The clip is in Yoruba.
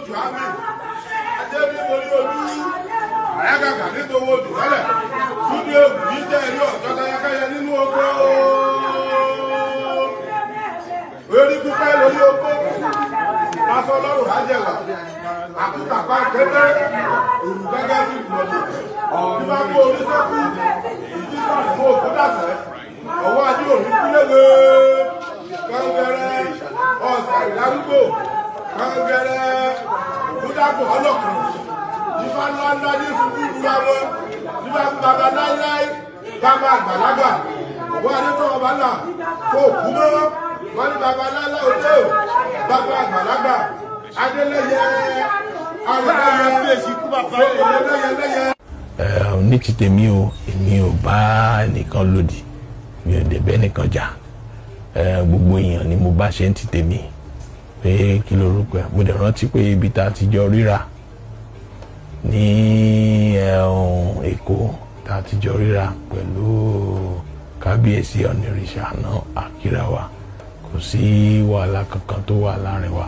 jù á mi ajé bí mo ní ojú àyàgàgà nítorí ojú tẹ́lẹ̀ túndé ògùn yìí jẹ́ ẹ̀rí ọ̀jọ́ kẹyẹkẹyẹ nínú oko orí pípẹ́ lórí oko lásán lọ́rùn lájẹ̀wà àkútàpá kéde òrùgẹ́gẹ́ sí ìfọ̀dù nígbà tó orí sẹ́kù ìdí sọ̀rọ̀ fún òkú dàsẹ́ ọwọ́ adé òní kúlẹ̀wé kẹ́ńgẹ́rẹ́ ọ̀sẹ̀ ìlárúgbò kẹ́ńgẹ́rẹ́ òkúdàpọ̀ ọlọ́kùn nígbà ńláńlá ní ìfúkú ìdúrà wọn nígbà fún bàbá láíláí bàbá àgbàlagbà ọwọ́ adé tó ọba là kó òkú mọ́ wọ́n ní bàbá láíláí òjò bàbá àgbàlagbà adélẹ́yẹ arìnrìnàjò èsìkú bàbá ẹlẹ́yẹlẹ́yẹ. Ní ti tèmi o èmi ò bá ẹnìkan lòdì mi ò dẹ̀ bẹ́ nìkan jà gbogbo èèyàn ni mo bá ṣe ń ti tèmi pé kí lorúkọ ẹ̀ mo dẹ̀ rántí pé ibi tá a ti jọ ríra ní Èkó tá a ti jọ ríra pẹ̀lú kábíyèsí ọ̀nìrìṣà náà àkírà wa kò sí wàhálà kankan tó wà láàrin wa.